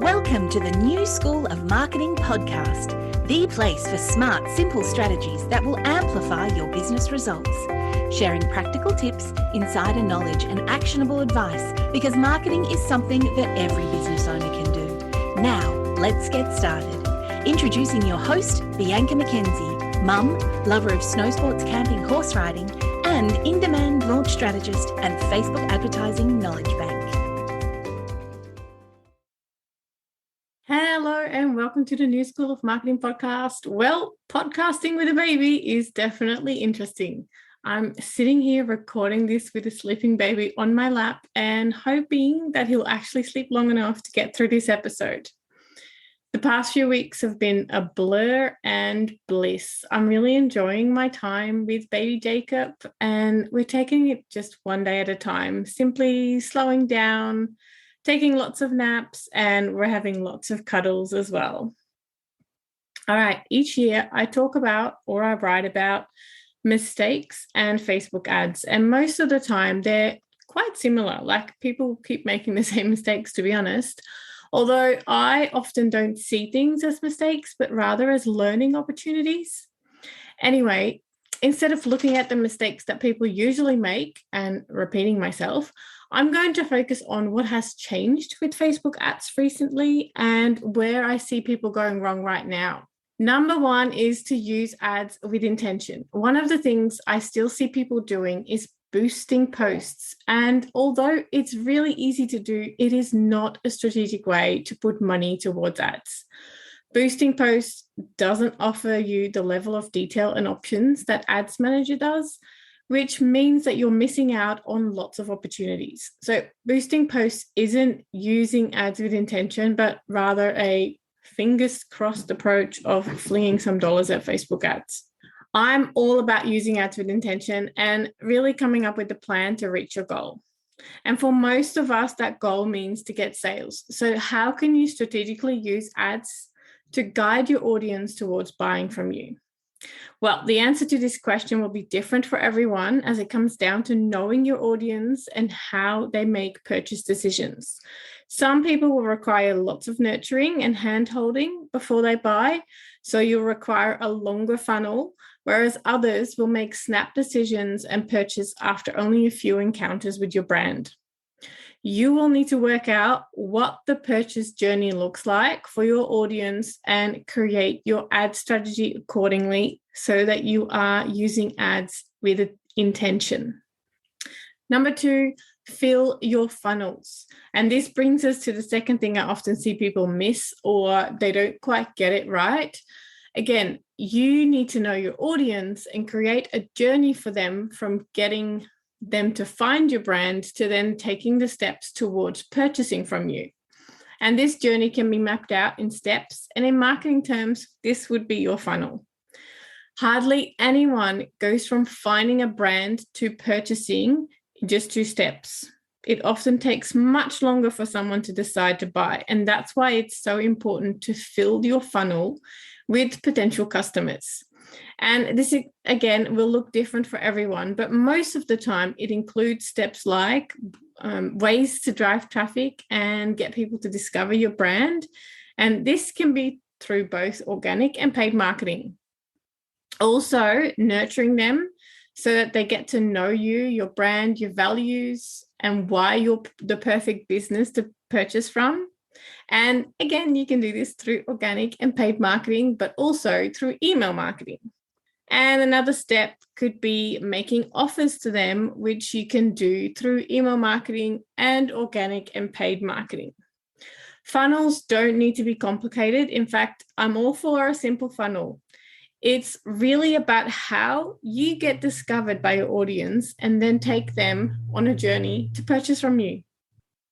Welcome to the New School of Marketing podcast, the place for smart, simple strategies that will amplify your business results. Sharing practical tips, insider knowledge, and actionable advice because marketing is something that every business owner can do. Now, let's get started. Introducing your host, Bianca McKenzie, mum, lover of snow sports, camping, horse riding, and in-demand launch strategist and Facebook advertising knowledge bank. Hello and welcome to the New School of Marketing podcast. Well, podcasting with a baby is definitely interesting. I'm sitting here recording this with a sleeping baby on my lap and hoping that he'll actually sleep long enough to get through this episode. The past few weeks have been a blur and bliss. I'm really enjoying my time with baby Jacob, and we're taking it just one day at a time, simply slowing down, taking lots of naps, and we're having lots of cuddles as well. All right, each year I talk about or I write about mistakes and Facebook ads, and most of the time they're quite similar. Like, people keep making the same mistakes, to be honest, although I often don't see things as mistakes, but rather as learning opportunities. Anyway, instead of looking at the mistakes that people usually make and repeating myself, I'm going to focus on what has changed with Facebook ads recently and where I see people going wrong right now. Number one is to use ads with intention. One of the things I still see people doing is boosting posts. And although it's really easy to do, it is not a strategic way to put money towards ads. Boosting posts doesn't offer you the level of detail and options that Ads Manager does, which means that you're missing out on lots of opportunities. So boosting posts isn't using ads with intention, but rather a fingers crossed approach of flinging some dollars at Facebook ads. I'm all about using ads with intention and really coming up with a plan to reach your goal. And for most of us, that goal means to get sales. So how can you strategically use ads to guide your audience towards buying from you? Well, the answer to this question will be different for everyone, as it comes down to knowing your audience and how they make purchase decisions. Some people will require lots of nurturing and hand-holding before they buy, so you'll require a longer funnel, whereas others will make snap decisions and purchase after only a few encounters with your brand. You will need to work out what the purchase journey looks like for your audience and create your ad strategy accordingly so that you are using ads with intention. Number two, fill your funnels. And this brings us to the second thing I often see people miss, or they don't quite get it right. Again, you need to know your audience and create a journey for them from getting them to find your brand to then taking the steps towards purchasing from you. And this journey can be mapped out in steps, and in marketing terms, this would be your funnel. Hardly anyone goes from finding a brand to purchasing in just 2 steps. It often takes much longer for someone to decide to buy, and that's why it's so important to fill your funnel with potential customers. And this, again, will look different for everyone, but most of the time it includes steps like ways to drive traffic and get people to discover your brand. And this can be through both organic and paid marketing. Also, nurturing them so that they get to know you, your brand, your values, and why you're the perfect business to purchase from. And again, you can do this through organic and paid marketing, but also through email marketing. And another step could be making offers to them, which you can do through email marketing and organic and paid marketing. Funnels don't need to be complicated. In fact, I'm all for a simple funnel. It's really about how you get discovered by your audience and then take them on a journey to purchase from you.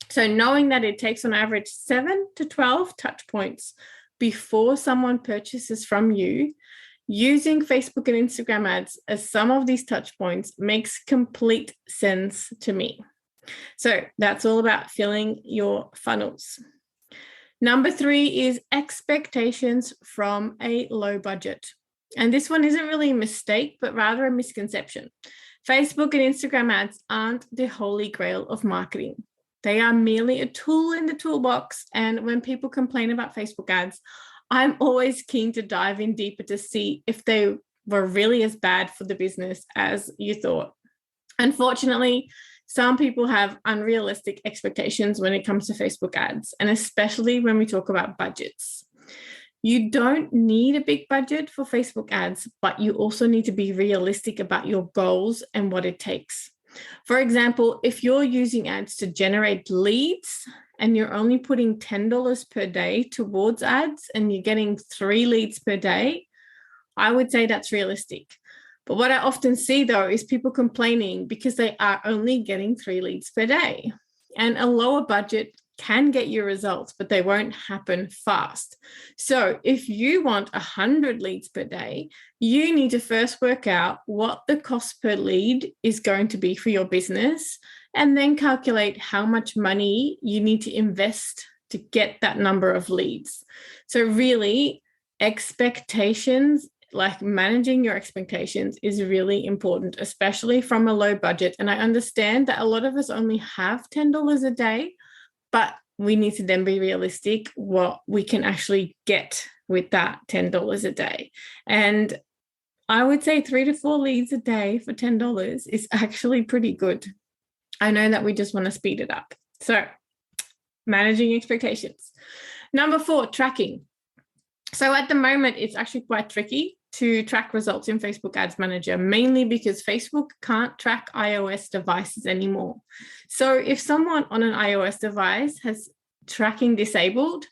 So knowing that it takes on average 7 to 12 touch points before someone purchases from you, using Facebook and Instagram ads as some of these touch points makes complete sense to me. So that's all about filling your funnels. Number 3 is expectations from a low budget. And this one isn't really a mistake, but rather a misconception. Facebook and Instagram ads aren't the holy grail of marketing. They are merely a tool in the toolbox. And when people complain about Facebook ads, I'm always keen to dive in deeper to see if they were really as bad for the business as you thought. Unfortunately, some people have unrealistic expectations when it comes to Facebook ads, and especially when we talk about budgets. You don't need a big budget for Facebook ads, but you also need to be realistic about your goals and what it takes. For example, if you're using ads to generate leads and you're only putting $10 per day towards ads and you're getting 3 leads per day, I would say that's realistic. But what I often see, though, is people complaining because they are only getting 3 leads per day. And a lower budget can get you results, but they won't happen fast. So if you want 100 leads per day, you need to first work out what the cost per lead is going to be for your business, and then calculate how much money you need to invest to get that number of leads. So really, expectations, like managing your expectations, is really important, especially from a low budget. And I understand that a lot of us only have $10 a day, but we need to then be realistic what we can actually get with that $10 a day. And I would say 3 to 4 leads a day for $10 is actually pretty good. I know that we just want to speed it up. So managing expectations. Number 4, tracking. So at the moment, it's actually quite tricky to track results in Facebook Ads Manager, mainly because Facebook can't track iOS devices anymore. So if someone on an iOS device has tracking disabled,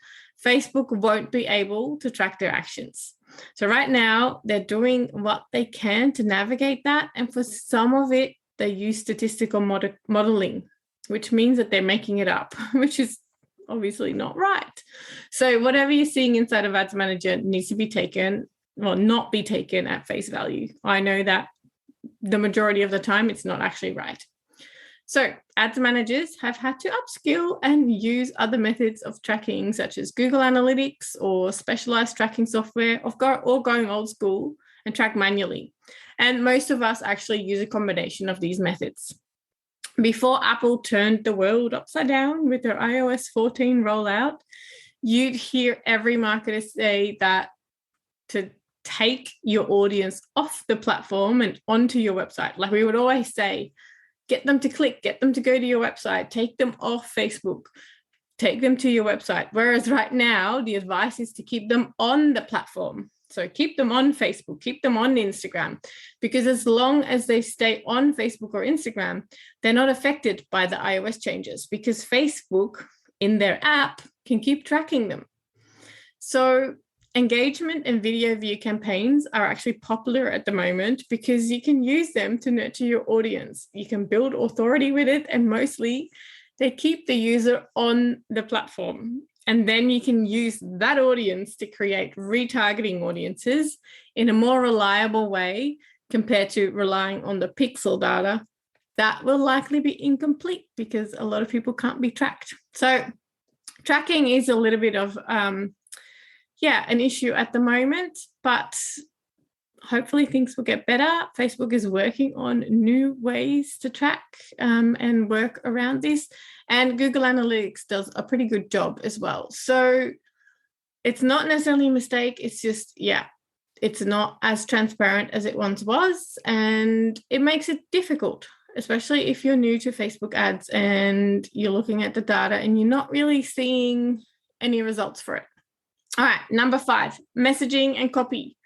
Facebook won't be able to track their actions. So right now, they're doing what they can to navigate that. And for some of it, they use statistical modeling, which means that they're making it up, which is obviously not right. So whatever you're seeing inside of Ads Manager needs to be taken, well, not be taken at face value. I know that the majority of the time it's not actually right. So ads managers have had to upskill and use other methods of tracking, such as Google Analytics or specialized tracking software, or going old school and track manually. And most of us actually use a combination of these methods. Before Apple turned the world upside down with their iOS 14 rollout, you'd hear every marketer say that to take your audience off the platform and onto your website. Like we would always say, get them to click, get them to go to your website, take them off Facebook, take them to your website. Whereas right now, the advice is to keep them on the platform. So keep them on Facebook, keep them on Instagram, because as long as they stay on Facebook or Instagram, they're not affected by the iOS changes, because Facebook in their app can keep tracking them. So engagement and video view campaigns are actually popular at the moment because you can use them to nurture your audience. You can build authority with it, and mostly they keep the user on the platform. And then you can use that audience to create retargeting audiences in a more reliable way compared to relying on the pixel data that will likely be incomplete because a lot of people can't be tracked. So tracking is a little bit of an issue at the moment, but hopefully things will get better. Facebook is working on new ways to track and work around this. And Google Analytics does a pretty good job as well. So it's not necessarily a mistake. It's just, it's not as transparent as it once was. And it makes it difficult, especially if you're new to Facebook ads and you're looking at the data and you're not really seeing any results for it. All right, number 5, messaging and copy.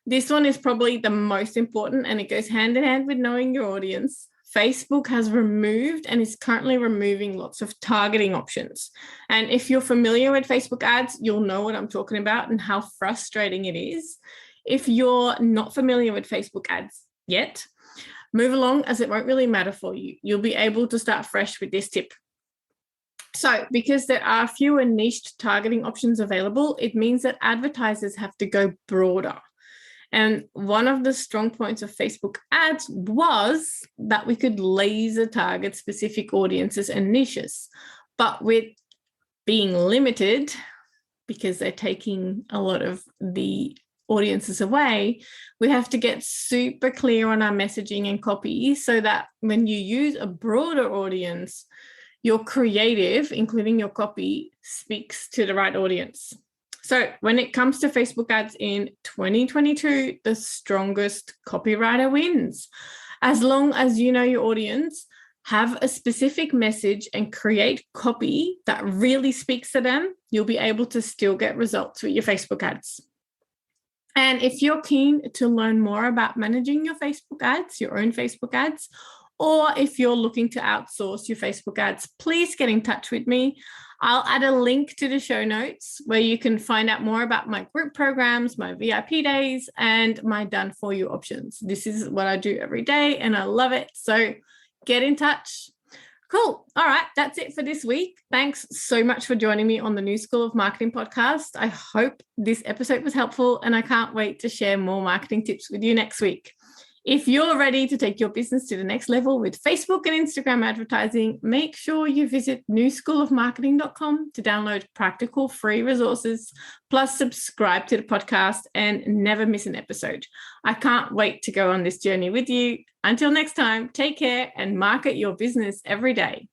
This one is probably the most important, and it goes hand in hand with knowing your audience. Facebook has removed and is currently removing lots of targeting options. And if you're familiar with Facebook ads, you'll know what I'm talking about and how frustrating it is. If you're not familiar with Facebook ads yet, move along, as it won't really matter for you. You'll be able to start fresh with this tip. So because there are fewer niched targeting options available, it means that advertisers have to go broader. And one of the strong points of Facebook ads was that we could laser target specific audiences and niches. But with being limited, because they're taking a lot of the audiences away, we have to get super clear on our messaging and copy so that when you use a broader audience, your creative, including your copy, speaks to the right audience. So when it comes to Facebook ads in 2022, the strongest copywriter wins. As long as you know your audience, have a specific message and create copy that really speaks to them, you'll be able to still get results with your Facebook ads. And if you're keen to learn more about managing your Facebook ads, your own Facebook ads, or if you're looking to outsource your Facebook ads, please get in touch with me. I'll add a link to the show notes where you can find out more about my group programs, my VIP days, and my done for you options. This is what I do every day and I love it. So get in touch. Cool. All right. That's it for this week. Thanks so much for joining me on the New School of Marketing podcast. I hope this episode was helpful and I can't wait to share more marketing tips with you next week. If you're ready to take your business to the next level with Facebook and Instagram advertising, make sure you visit newschoolofmarketing.com to download practical free resources, plus subscribe to the podcast and never miss an episode. I can't wait to go on this journey with you. Until next time, take care and market your business every day.